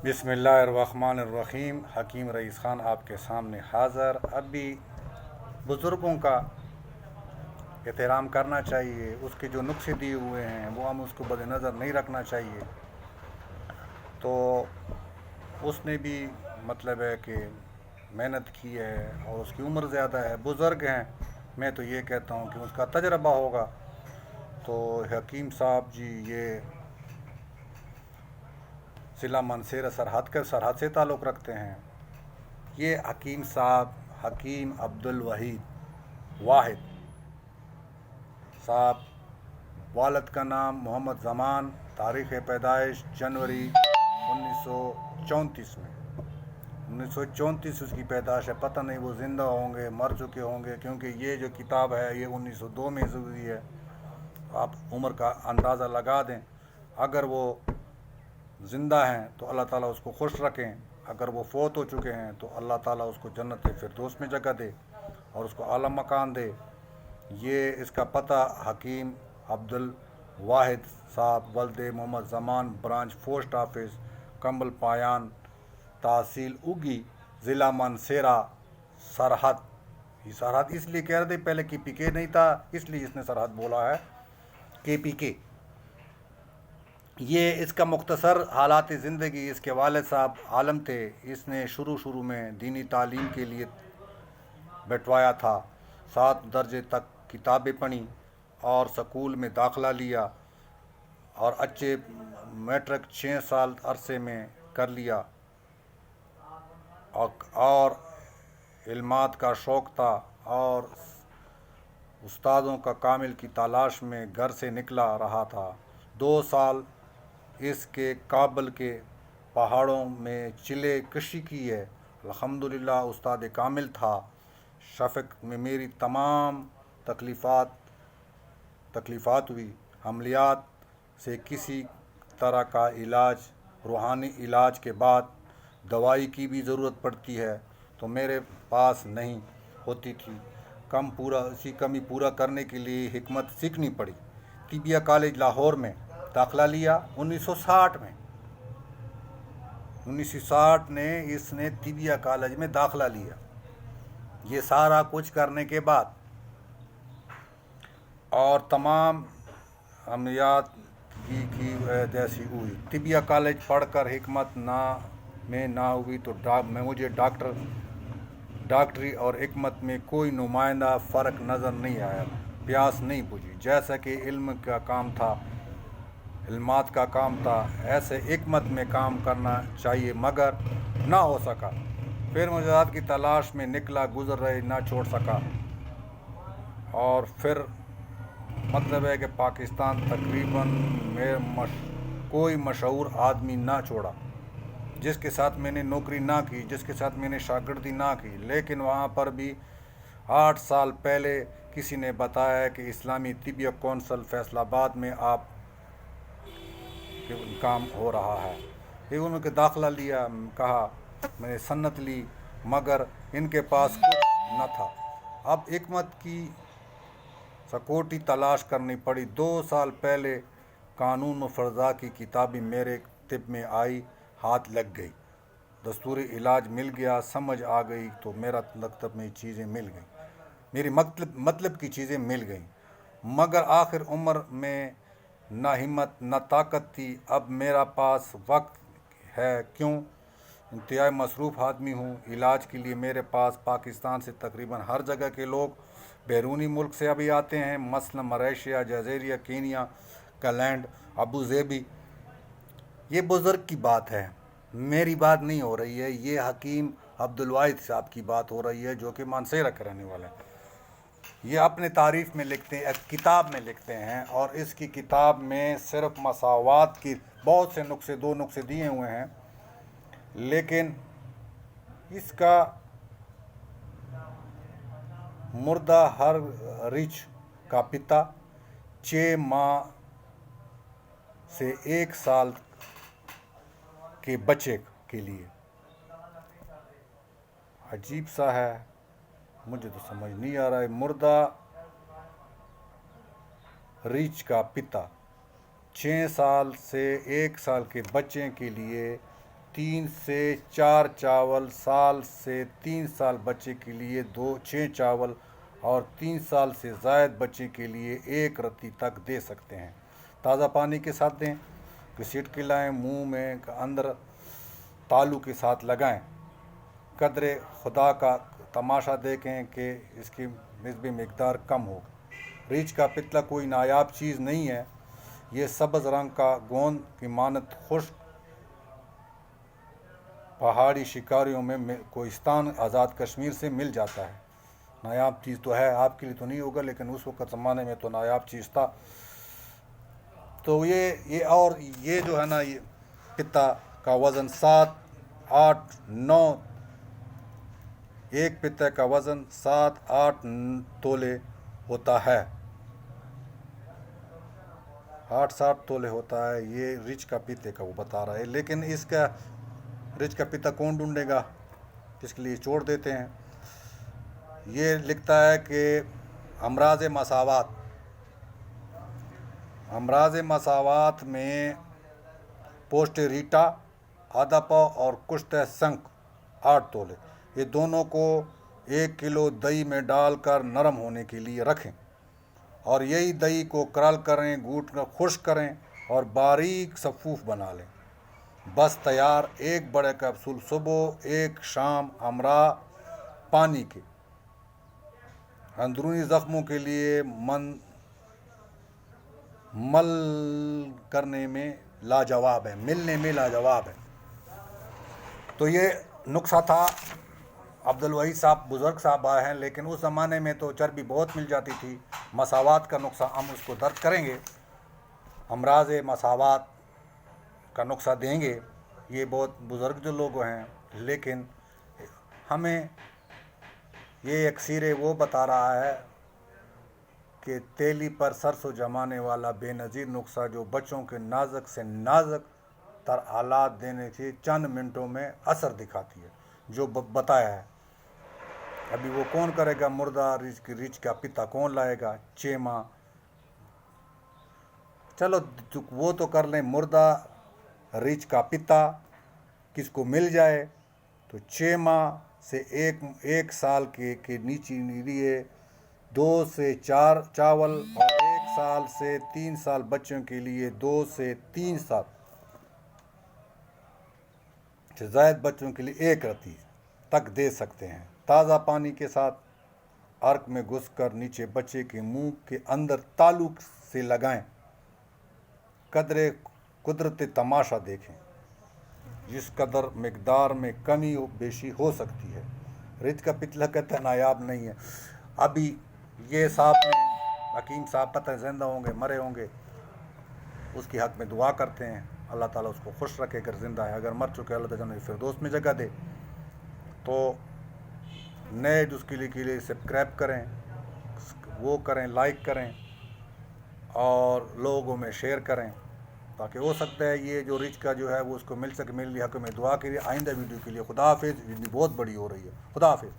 बिस्मिल्लाहिर्रहमानिर्रहीम। हकीम रईस ख़ान आपके सामने हाज़र। अभी बुज़ुर्गों का एहतराम करना चाहिए, उसके जो नुस्खे दिए हुए हैं वो हम उसको बदनज़र नहीं रखना चाहिए। तो उसने भी मतलब है कि मेहनत की है और उसकी उम्र ज़्यादा है, बुज़ुर्ग हैं। मैं तो ये कहता हूँ कि उसका तजर्बा होगा। तो हकीम साहब जी ये ज़िला मानसेरा सरहद से ताल्लुक़ रखते हैं। ये हकीम साहब हकीम अब्दुल वहीद वाहिद साहब, वालिद का नाम मोहम्मद ज़मान, तारीख़ पैदाइश जनवरी 1934 में 1934 उसकी पैदाइश है। पता नहीं वो ज़िंदा होंगे मर चुके होंगे, क्योंकि ये जो किताब है ये 1902 में हुई है। आप उम्र का अंदाज़ा लगा दें। अगर वो ज़िंदा हैं तो अल्लाह ताला उसको खुश रखें, अगर वो फ़ौत हो चुके हैं तो अल्लाह ताला उसको जन्नत फिरदौस में जगह दे और उसको आला मकान दे। ये इसका पता हकीम अब्दुल वाहिद साहब, वल्दे मोहम्मद ज़मान, ब्रांच पोस्ट ऑफिस कंबल पायान, तहसील उगी, ज़िला मानसेरा, सरहद। ये सरहद इसलिए कह रहे थे, पहले KPK नहीं था इसलिए इसने सरहद बोला है, KPK। ये इसका मुख्तसर हालात ज़िंदगी। इसके वालिद साहब आलम थे। इसने शुरू में दीनी तालीम के लिए बैठवाया था। 7 दर्जे तक किताबें पढ़ी और स्कूल में दाखिला लिया और अच्छे मैट्रिक 6 साल अरसे में कर लिया। और इल्मात का शौक़ था और उस्तादों का कामिल की तलाश में घर से निकला रहा था। 2 साल इसके काबल के पहाड़ों में चिले कशी की है। अल्हम्दुलिल्लाह उस्ताद कामिल था। शफ़क़ में मेरी तमाम तकलीफ़ात हुई। अमलियात से किसी तरह का इलाज, रूहानी इलाज के बाद दवाई की भी ज़रूरत पड़ती है तो मेरे पास नहीं होती थी। कमी पूरा करने के लिए हिकमत सीखनी पड़ी। तिबिया कॉलेज लाहौर में दाखिला लिया 1960 में। 1960 ने इसने तिबिया कॉलेज में दाखिला लिया। ये सारा कुछ करने के बाद और तमाम अमलियात की जैसी हुई। तिबिया कॉलेज पढ़कर हिकमत ना हुई तो मुझे डॉक्टरी और हिकमत में कोई नुमाइंदा फ़र्क नज़र नहीं आया। प्यास नहीं बुझी। जैसा कि इल्मात का काम था ऐसे हिकमत में काम करना चाहिए, मगर ना हो सका। फिर मुजाहिद की तलाश में निकला, गुजर रहे ना छोड़ सका। और फिर मतलब है कि पाकिस्तान तकरीबन कोई मशहूर आदमी ना छोड़ा जिसके साथ मैंने नौकरी ना की, जिसके साथ मैंने शागिर्दी ना की। लेकिन वहाँ पर भी 8 साल पहले किसी ने बताया कि इस्लामी तिबिया कौंसल फैसलाबाद में आप काम हो रहा है। फिर उन्होंने दाखिला लिया, कहा मैंने सन्नत ली, मगर इनके पास कुछ न था। अब हिकमत की सिक्योरिटी तलाश करनी पड़ी। 2 साल पहले कानून व फ़र्ज़ा की किताबें मेरे तिब में आई, हाथ लग गई, दस्तूरी इलाज मिल गया, समझ आ गई तो मेरा मकतब में चीज़ें मिल गई, मेरी मतलब की चीज़ें मिल गई। मगर आखिर उम्र में ना हिम्मत ना ताकत थी। अब मेरा पास वक्त है क्यों, इंतहाई मसरूफ़ आदमी हूँ। इलाज के लिए मेरे पास पाकिस्तान से तकरीबन हर जगह के लोग बैरूनी मुल्क से अभी आते हैं, मसलन मलेशिया, जज़ीरिया, कीनिया, कलैंड, अबू ज़ेबी। ये बुज़ुर्ग की बात है, मेरी बात नहीं हो रही है। ये हकीम अब्दुल वाहिद साहब की बात हो रही है जो कि मानसेरा के रहने वाले हैं। ये अपने तारीफ़ में लिखते हैं, किताब में लिखते हैं, और इसकी किताब में सिर्फ मसावात की बहुत से नुस्खे 2 नुस्खे दिए हुए हैं। लेकिन इसका मुर्दा हर रिच का पिता 6 माह से 1 साल के बच्चे के लिए अजीब सा है, मुझे तो समझ नहीं आ रहा है। मुर्दा रिच का पिता 6 साल से 1 साल के बच्चे के लिए 3 से 4 चावल, साल से 3 साल बच्चे के लिए 6 चावल और 3 साल से ज़ायद बच्चे के लिए 1 रत्ती तक दे सकते हैं। ताज़ा पानी के साथ दें, घसीट के लाएँ, मुंह में अंदर तालू के साथ लगाएं। कदरे खुदा का तमाशा देखें कि इसकी निस्बी मिकदार कम हो। रीछ का पितला कोई नायाब चीज़ नहीं है। ये सब्ज़ रंग का गोंद की मानत खुश्क पहाड़ी शिकारियों में कोहिस्तान आज़ाद कश्मीर से मिल जाता है। नायाब चीज़ तो है, आपके लिए तो नहीं होगा, लेकिन उस वक्त ज़माने में तो नायाब चीज़ था। तो ये जो है ना, ये पिता का वज़न 7, 8, 9, एक पिता का वज़न 7, 8 तोले होता है। 8-7 तोले होता है। ये रिच का पिते का वो बता रहा है, लेकिन इसका रिच का पिता कौन ढूंढेगा, इसके लिए छोड़ देते हैं। ये लिखता है कि अमराज मसावात में पोस्ट रीटा, आधा पाव और कुश्त संक 8 तोले, ये दोनों को 1 किलो दही में डालकर नरम होने के लिए रखें और यही दही को क्रल करें, गूंथ कर खुश्क करें और बारीक सफ़ूफ बना लें। बस तैयार। 1 बड़े कैप्सूल सुबह, 1 शाम। अमरा पानी के अंदरूनी ज़ख्मों के लिए मल करने में लाजवाब है, मिलने में लाजवाब है। तो ये नुस्खा था। अब्दुल वहीद साहब बुज़ुर्ग साहब आए हैं, लेकिन उस ज़माने में तो चर्बी बहुत मिल जाती थी। मसावात का नुस्खा हम उसको दर्ज करेंगे, अमराज मसावात का नुस्खा देंगे। ये बहुत बुज़ुर्ग जो लोग हैं, लेकिन हमें ये अक्सीर वो बता रहा है कि तेली पर सरसों जमाने वाला बेनज़ीर नुस्खा जो बच्चों के नाजुक से नाजुक तर हालात देने से चंद मिनटों में असर दिखाती है, जो बताया है। अभी वो कौन करेगा? मुर्दा रिच का पिता कौन लाएगा? चेमा, चलो वो तो कर लें। मुर्दा रिच का पिता किसको मिल जाए तो चेमा से एक साल के नीचे लिए 2 से 4 चावल और 1 साल से 3 साल बच्चों के लिए 2 से 3 साल से ज़ायद बच्चों के लिए 1 रत्ती तक दे सकते हैं। ताज़ा पानी के साथ अर्क में घुसकर नीचे बच्चे के मुंह के अंदर ताल्लुक से लगाएं। कदरे कुदरती तमाशा देखें, जिस कदर मिकदार में कमी बेशी हो सकती है। रिच का पितला कहता है नायाब नहीं है। अभी ये साहब ने हकीम साहब पता है ज़िंदा होंगे मरे होंगे, उसकी हक़ में दुआ करते हैं, अल्लाह ताला उसको खुश रखे। अगर ज़िंदा है, अगर मर चुके अल्लाह ताला फिरदौस में जगह दे। तो नए उसके लिए सब्सक्राइब करें, वो करें, लाइक करें और लोगों में शेयर करें, ताकि हो सकता है ये जो रिच का जो है वो उसको मिल सके। मेरे लिए हक़ में दुआ करिए। आइंदा वीडियो के लिए खुदा हाफिज़। वीडियो बहुत बड़ी हो रही है। खुदा हाफिज़।